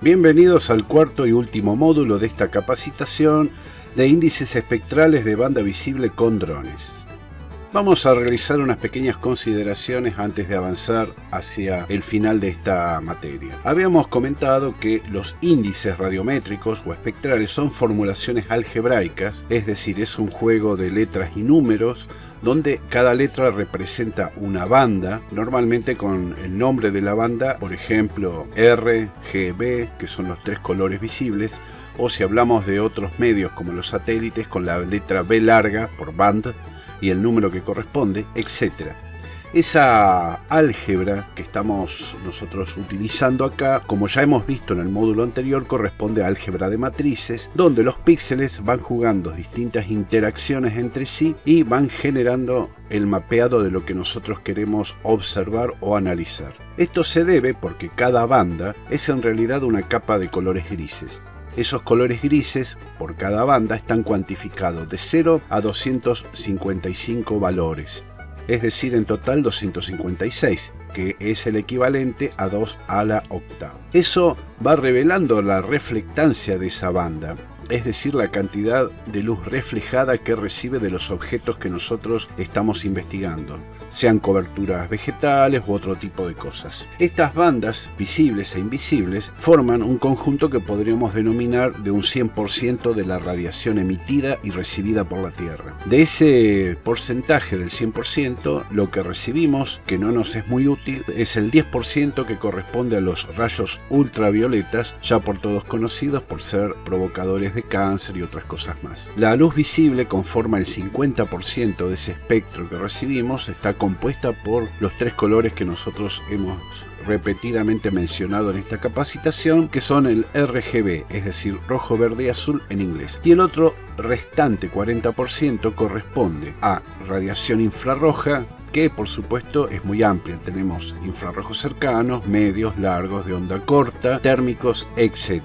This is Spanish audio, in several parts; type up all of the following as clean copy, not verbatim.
Bienvenidos al cuarto y último módulo de esta capacitación de índices espectrales de banda visible con drones. Vamos a realizar unas pequeñas consideraciones antes de avanzar hacia el final de esta materia. Habíamos comentado que los índices radiométricos o espectrales son formulaciones algebraicas, es decir, es un juego de letras y números donde cada letra representa una banda, normalmente con el nombre de la banda, por ejemplo R, G, B, que son los tres colores visibles, o si hablamos de otros medios como los satélites, con la letra B larga por band y el número que corresponde, etc. Esa álgebra que estamos nosotros utilizando acá, como ya hemos visto en el módulo anterior, corresponde a álgebra de matrices, donde los píxeles van jugando distintas interacciones entre sí y van generando el mapeado de lo que nosotros queremos observar o analizar. Esto se debe porque cada banda es en realidad una capa de colores grises. Esos colores grises por cada banda están cuantificados de 0 a 255 valores, es decir, en total 256, que es el equivalente a 2 a la octava. Eso va revelando la reflectancia de esa banda, es decir, la cantidad de luz reflejada que recibe de los objetos que nosotros estamos investigando, sean coberturas vegetales u otro tipo de cosas. Estas bandas, visibles e invisibles, forman un conjunto que podríamos denominar de un 100% de la radiación emitida y recibida por la Tierra. De ese porcentaje del 100%, lo que recibimos, que no nos es muy útil, es el 10% que corresponde a los rayos ultravioletas, ya por todos conocidos por ser provocadores de cáncer y otras cosas más. La luz visible conforma el 50% de ese espectro que recibimos, está compuesta por los tres colores que nosotros hemos repetidamente mencionado en esta capacitación, que son el RGB, es decir, rojo, verde y azul en inglés. Y el otro restante 40% corresponde a radiación infrarroja, que por supuesto es muy amplia. Tenemos infrarrojos cercanos, medios, largos, de onda corta, térmicos, etc.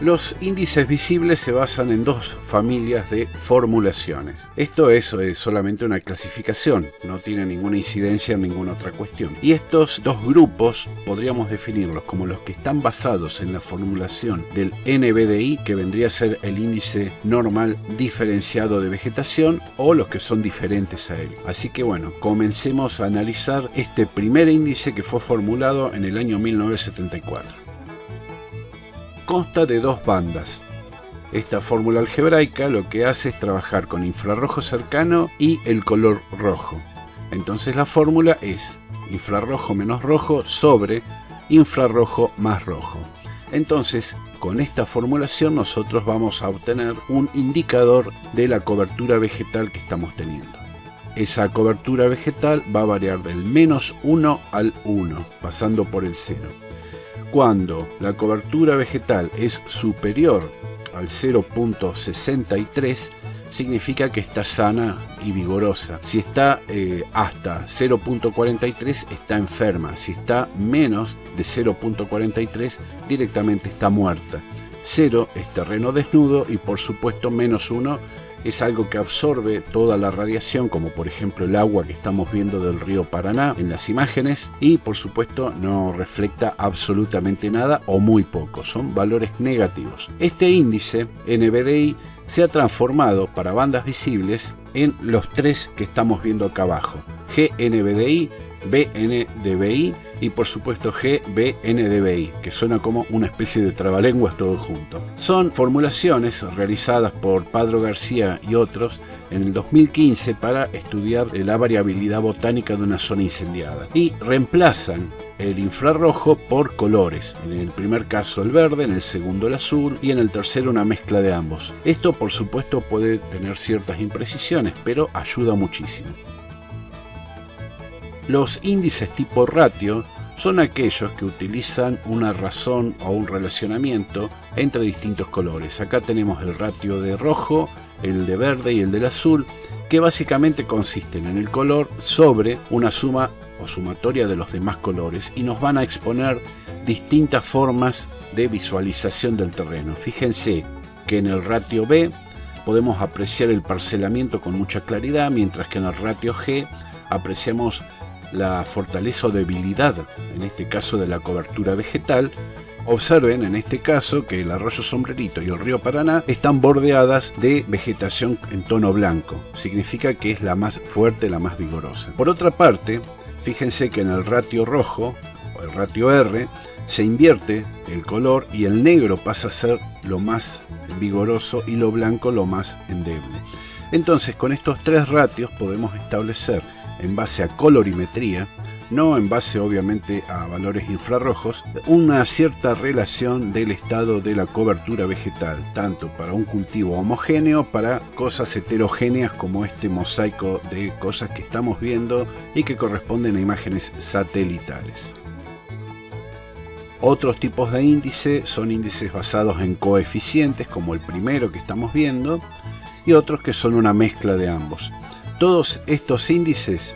Los índices visibles se basan en dos familias de formulaciones. Esto es solamente una clasificación, no tiene ninguna incidencia en ninguna otra cuestión. Y estos dos grupos podríamos definirlos como los que están basados en la formulación del NBDI, que vendría a ser el índice normal diferenciado de vegetación, o los que son diferentes a él. Así que bueno, comencemos a analizar este primer índice que fue formulado en el año 1974. Consta de dos bandas. Esta fórmula algebraica lo que hace es trabajar con infrarrojo cercano y el color rojo. Entonces la fórmula es infrarrojo menos rojo sobre infrarrojo más rojo. Entonces, con esta formulación nosotros vamos a obtener un indicador de la cobertura vegetal que estamos teniendo. Esa cobertura vegetal va a variar del -1 al 1, pasando por el 0. Cuando la cobertura vegetal es superior al 0.63, significa que está sana y vigorosa. Si está hasta 0.43, está enferma. Si está menos de 0.43, directamente está muerta. 0 es terreno desnudo y por supuesto -1 es algo que absorbe toda la radiación, como por ejemplo el agua que estamos viendo del río Paraná en las imágenes, y por supuesto no refleja absolutamente nada o muy poco, son valores negativos. Este índice NBDI se ha transformado para bandas visibles en los tres que estamos viendo acá abajo: GNBDI, BNDBI y por supuesto GBNDBI, que suena como una especie de trabalenguas todo junto. Son formulaciones realizadas por Padro García y otros en el 2015 para estudiar la variabilidad botánica de una zona incendiada, y reemplazan el infrarrojo por colores, en el primer caso el verde, en el segundo el azul y en el tercero una mezcla de ambos. Esto por supuesto puede tener ciertas imprecisiones, pero ayuda muchísimo. Los índices tipo ratio son aquellos que utilizan una razón o un relacionamiento entre distintos colores. Acá tenemos el ratio de rojo, el de verde y el del azul, que básicamente consisten en el color sobre una suma o sumatoria de los demás colores, y nos van a exponer distintas formas de visualización del terreno. Fíjense que en el ratio B podemos apreciar el parcelamiento con mucha claridad, mientras que en el ratio G apreciamos la fortaleza o debilidad, en este caso de la cobertura vegetal, observen en este caso que el arroyo Sombrerito y el río Paraná están bordeadas de vegetación en tono blanco. Significa que es la más fuerte, la más vigorosa. Por otra parte, fíjense que en el ratio rojo, o el ratio R, se invierte el color y el negro pasa a ser lo más vigoroso y lo blanco lo más endeble. Entonces, con estos tres ratios podemos establecer, en base a colorimetría, no en base obviamente a valores infrarrojos, una cierta relación del estado de la cobertura vegetal, tanto para un cultivo homogéneo, para cosas heterogéneas como este mosaico de cosas que estamos viendo y que corresponden a imágenes satelitales. Otros tipos de índice son índices basados en coeficientes, como el primero que estamos viendo, y otros que son una mezcla de ambos. Todos estos índices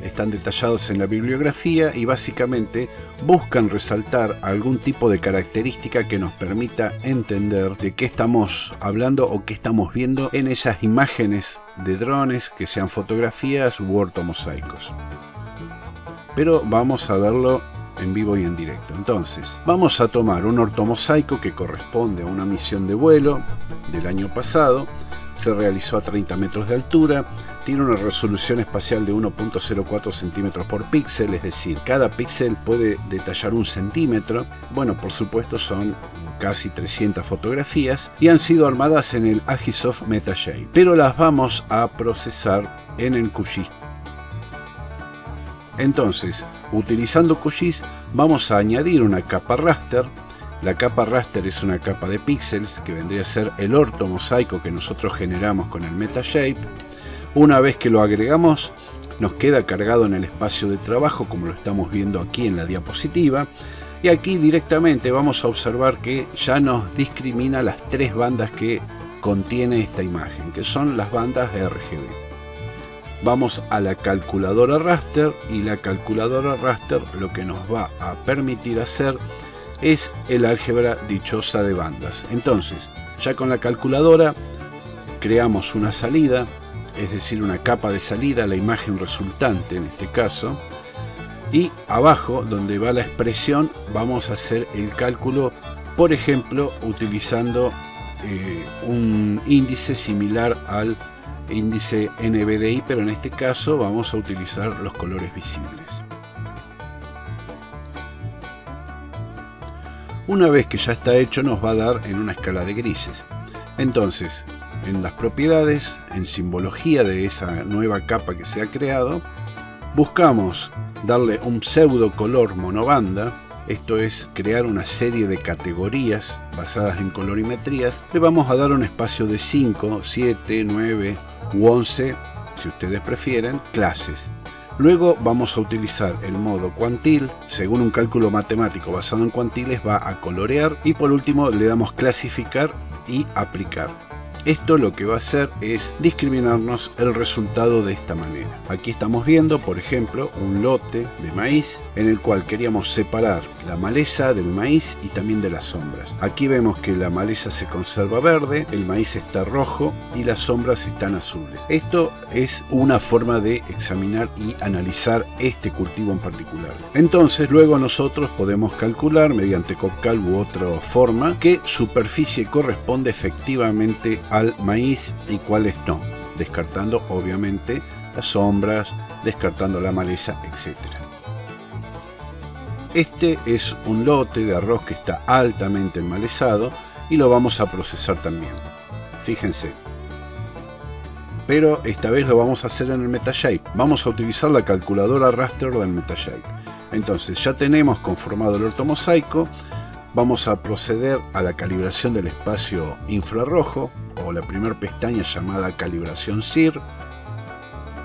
están detallados en la bibliografía y básicamente buscan resaltar algún tipo de característica que nos permita entender de qué estamos hablando o qué estamos viendo en esas imágenes de drones, que sean fotografías u ortomosaicos. Pero vamos a verlo en vivo y en directo. Entonces, vamos a tomar un ortomosaico que corresponde a una misión de vuelo del año pasado. Se realizó a 30 metros de altura, tiene una resolución espacial de 1.04 centímetros por píxel, es decir, cada píxel puede detallar 1 centímetro. Bueno, por supuesto son casi 300 fotografías y han sido armadas en el Agisoft MetaShape, pero las vamos a procesar en el QGIS. Entonces, utilizando QGIS vamos a añadir una capa raster. La capa raster es una capa de píxeles que vendría a ser el ortomosaico que nosotros generamos con el MetaShape. Una vez que lo agregamos, nos queda cargado en el espacio de trabajo, como lo estamos viendo aquí en la diapositiva. Y aquí directamente vamos a observar que ya nos discrimina las tres bandas que contiene esta imagen, que son las bandas RGB. Vamos a la calculadora raster y la calculadora raster lo que nos va a permitir hacer es el álgebra dichosa de bandas. Entonces, ya con la calculadora creamos una salida, es decir, una capa de salida, la imagen resultante en este caso, y abajo, donde va la expresión, vamos a hacer el cálculo, por ejemplo, utilizando un índice similar al índice NBDI, pero en este caso vamos a utilizar los colores visibles. Una vez que ya está hecho, nos va a dar en una escala de grises. Entonces, en las propiedades, en simbología de esa nueva capa que se ha creado, buscamos darle un pseudo color monobanda. Esto es crear una serie de categorías basadas en colorimetrías. Le vamos a dar un espacio de 5, 7, 9 u 11, si ustedes prefieren, clases. Luego vamos a utilizar el modo cuantil. Según un cálculo matemático basado en cuantiles, va a colorear, y por último le damos clasificar y aplicar. Esto lo que va a hacer es discriminarnos el resultado de esta manera. Aquí estamos viendo, por ejemplo, un lote de maíz en el cual queríamos separar la maleza del maíz y también de las sombras. Aquí vemos que la maleza se conserva verde, el maíz está rojo y las sombras están azules. Esto es una forma de examinar y analizar este cultivo en particular. Entonces, luego nosotros podemos calcular mediante COPCAL u otra forma qué superficie corresponde efectivamente al maíz y cuáles no, descartando obviamente las sombras, descartando la maleza, etc. Este es un lote de arroz que está altamente enmalezado y lo vamos a procesar también. Fíjense. Pero esta vez lo vamos a hacer en el MetaShape. Vamos a utilizar la calculadora raster del MetaShape. Entonces ya tenemos conformado el ortomosaico. Vamos a proceder a la calibración del espacio infrarrojo, o la primera pestaña llamada calibración SIR.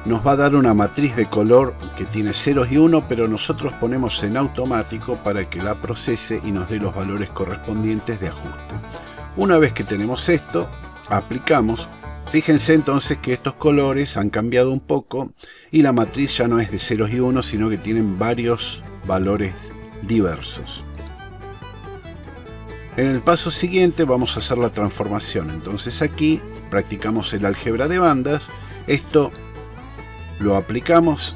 Nos va a dar una matriz de color que tiene ceros y 1, pero nosotros ponemos en automático para que la procese y nos dé los valores correspondientes de ajuste. Una vez que tenemos esto, aplicamos. Fíjense entonces que estos colores han cambiado un poco y la matriz ya no es de ceros y 1, sino que tienen varios valores diversos. En el paso siguiente vamos a hacer la transformación. Entonces aquí practicamos el álgebra de bandas. Esto lo aplicamos,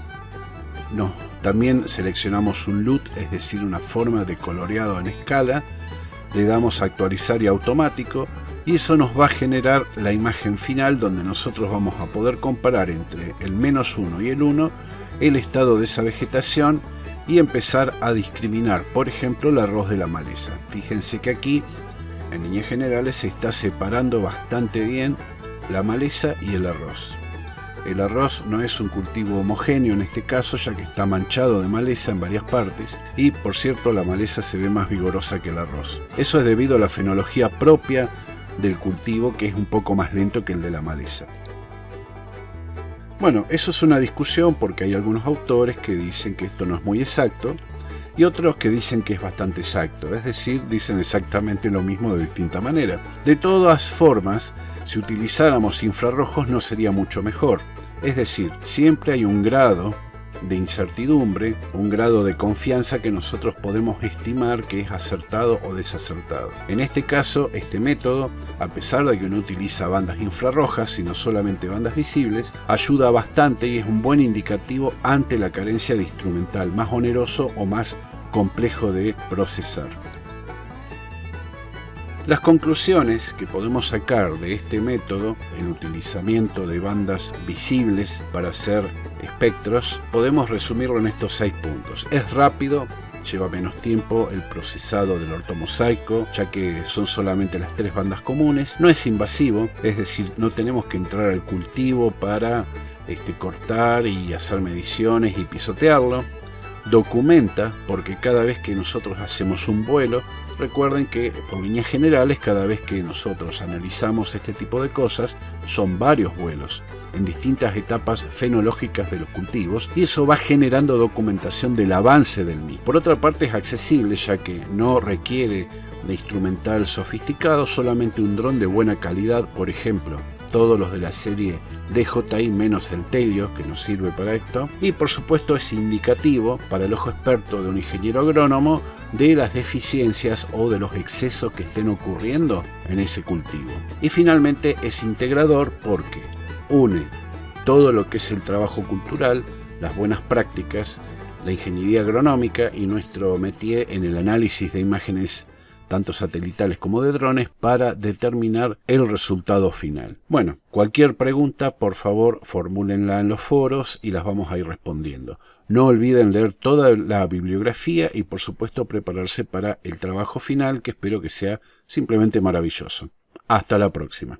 nos También seleccionamos un LUT, es decir, una forma de coloreado en escala, le damos a actualizar y automático, y eso nos va a generar la imagen final donde nosotros vamos a poder comparar entre el -1 y el 1 el estado de esa vegetación y empezar a discriminar, por ejemplo, el arroz de la maleza. Fíjense que aquí, en líneas generales, se está separando bastante bien la maleza y el arroz. El arroz no es un cultivo homogéneo en este caso, ya que está manchado de maleza en varias partes, y por cierto la maleza se ve más vigorosa que el arroz. Eso es debido a la fenología propia del cultivo, que es un poco más lento que el de la maleza. Bueno, eso es una discusión porque hay algunos autores que dicen que esto no es muy exacto y otros que dicen que es bastante exacto, es decir, dicen exactamente lo mismo de distinta manera. De todas formas, si utilizáramos infrarrojos no sería mucho mejor, es decir, siempre hay un grado de incertidumbre, un grado de confianza que nosotros podemos estimar que es acertado o desacertado. En este caso, este método, a pesar de que no utiliza bandas infrarrojas, sino solamente bandas visibles, ayuda bastante y es un buen indicativo ante la carencia de instrumental más oneroso o más complejo de procesar. Las conclusiones que podemos sacar de este método, el utilizamiento de bandas visibles para hacer espectros, podemos resumirlo en estos 6 puntos. Es rápido, lleva menos tiempo el procesado del ortomosaico, ya que son solamente las 3 bandas comunes. No es invasivo, es decir, no tenemos que entrar al cultivo para cortar y hacer mediciones y pisotearlo. Documenta, porque cada vez que nosotros hacemos un vuelo, recuerden que por líneas generales cada vez que nosotros analizamos este tipo de cosas son varios vuelos en distintas etapas fenológicas de los cultivos y eso va generando documentación del avance del mismo. Por otra parte es accesible ya que no requiere de instrumental sofisticado, solamente un dron de buena calidad, por ejemplo todos los de la serie DJI menos el Telio, que nos sirve para esto, y por supuesto es indicativo para el ojo experto de un ingeniero agrónomo de las deficiencias o de los excesos que estén ocurriendo en ese cultivo. Y finalmente es integrador porque une todo lo que es el trabajo cultural, las buenas prácticas, la ingeniería agronómica y nuestro métier en el análisis de imágenes tanto satelitales como de drones, para determinar el resultado final. Bueno, cualquier pregunta, por favor, formúlenla en los foros y las vamos a ir respondiendo. No olviden leer toda la bibliografía y, por supuesto, prepararse para el trabajo final, que espero que sea simplemente maravilloso. Hasta la próxima.